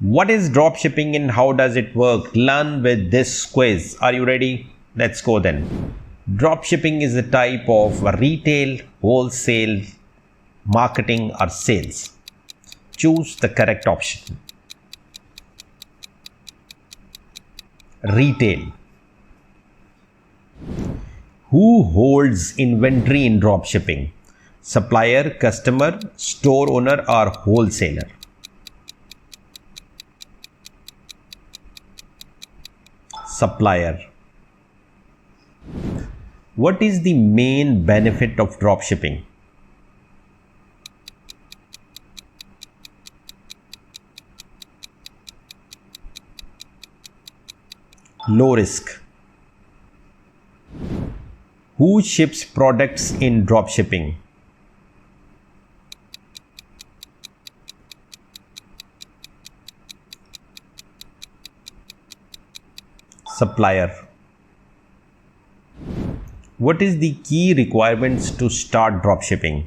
What is dropshipping and how does it work? Learn with this quiz. Are you ready? Let's go then. Dropshipping is a type of retail, wholesale, marketing or sales. Choose the correct option. Retail. Who holds inventory in dropshipping? Supplier, customer, store owner or wholesaler? Supplier. What is the main benefit of dropshipping? Low risk. Who ships products in dropshipping? Supplier. What is the key requirements to start dropshipping?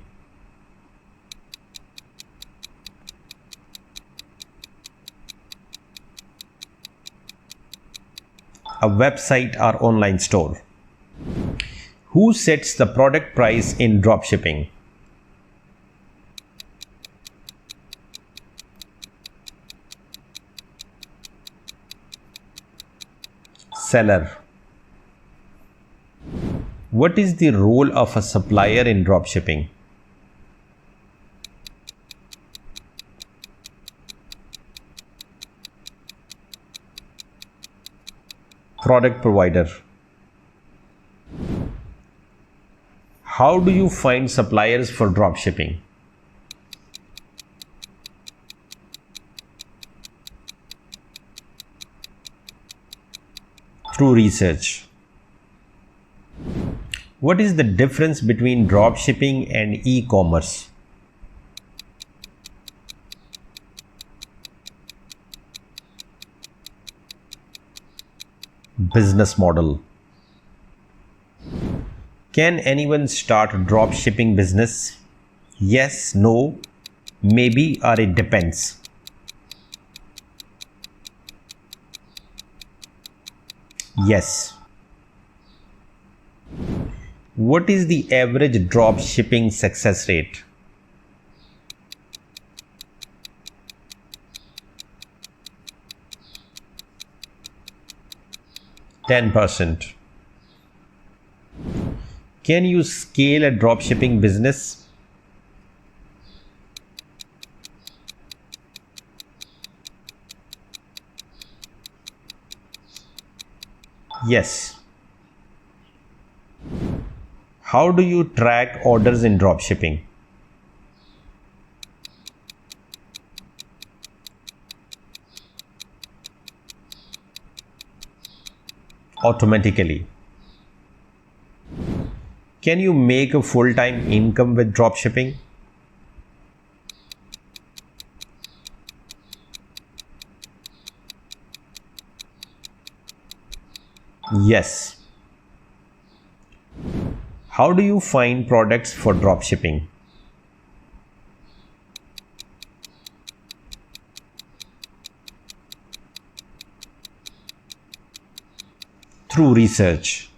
A website or online store. Who sets the product price in dropshipping? Seller. What is the role of a supplier in dropshipping? Product provider. How do you find suppliers for dropshipping? Through research. What is the difference between dropshipping and e-commerce? Business model. Can anyone start a dropshipping business? Yes, no, maybe or it depends. Yes. What is the average drop shipping success rate? %10. Can you scale a drop shipping business? Yes. How do you track orders in dropshipping? Automatically. Can you make a full-time income with dropshipping? Yes. How do you find products for dropshipping? Through research.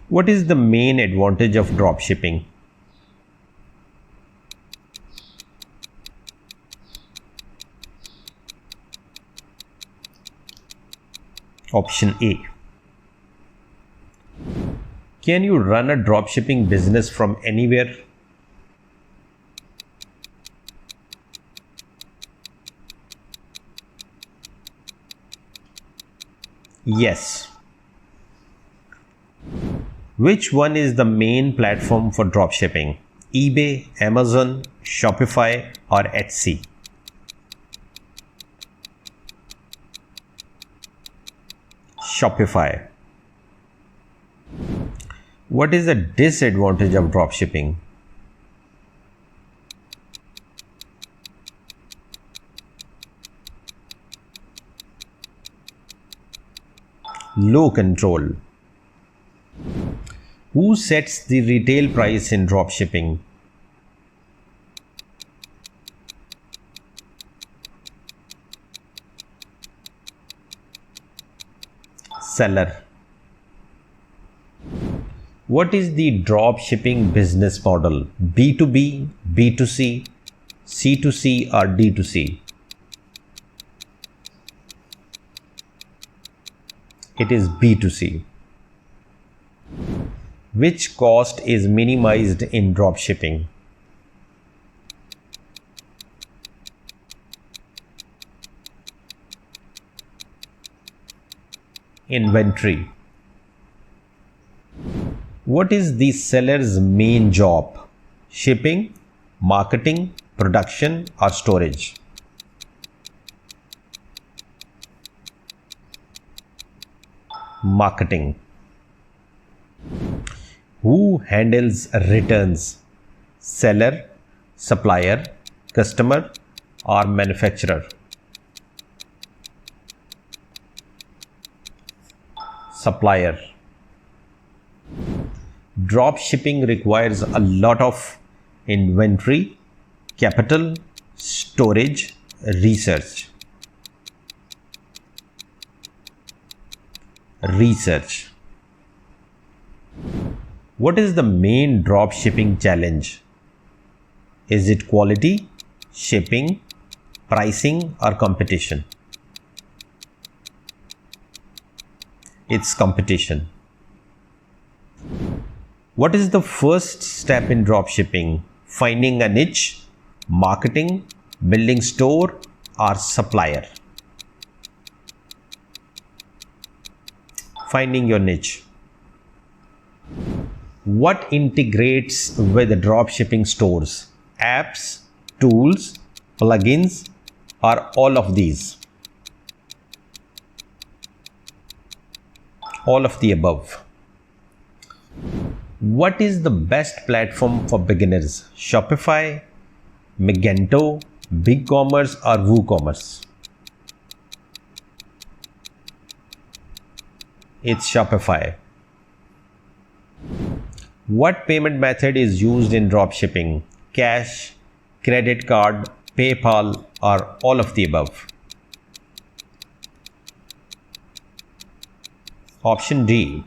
What is the main advantage of dropshipping? Option A. Can you run a dropshipping business from anywhere? Yes. Which one is the main platform for dropshipping? eBay, Amazon, Shopify or Etsy? Shopify. What is the disadvantage of dropshipping? Low control. Who sets the retail price in dropshipping? seller. What is the drop shipping business model? B2B, B2C, C2C or D2C? It is B2C. Which cost is minimized in drop shipping? Inventory. What is the seller's main job? Shipping, marketing, production or storage? Marketing. Who handles returns? Seller, supplier, customer or manufacturer? Supplier. Drop shipping requires a lot of inventory, capital, storage, research. Research. What is the main drop shipping challenge? Is it quality, shipping, pricing or competition? It's competition. What is the first step in drop shipping? Finding a niche, marketing, building store or supplier? Finding your niche. What integrates with drop shipping stores? Apps, tools, plugins or all of these? All of the above. What is the best platform for beginners? Shopify, Magento, BigCommerce or WooCommerce? It's Shopify. What payment method is used in dropshipping? Cash, credit card, PayPal or all of the above? Option D.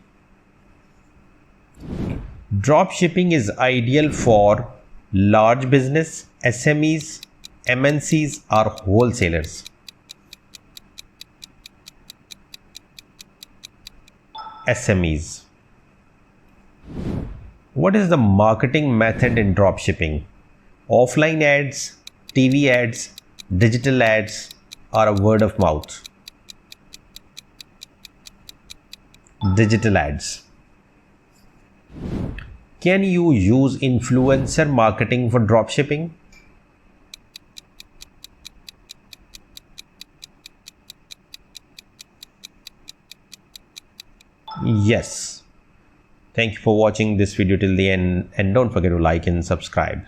Dropshipping is ideal for large business, SMEs, MNCs or wholesalers. SMEs. What is the marketing method in dropshipping? Offline ads, TV ads, digital ads or a word of mouth? Digital ads. Can you use influencer marketing for dropshipping? Yes. Thank you for watching this video till the end and don't forget to like and subscribe.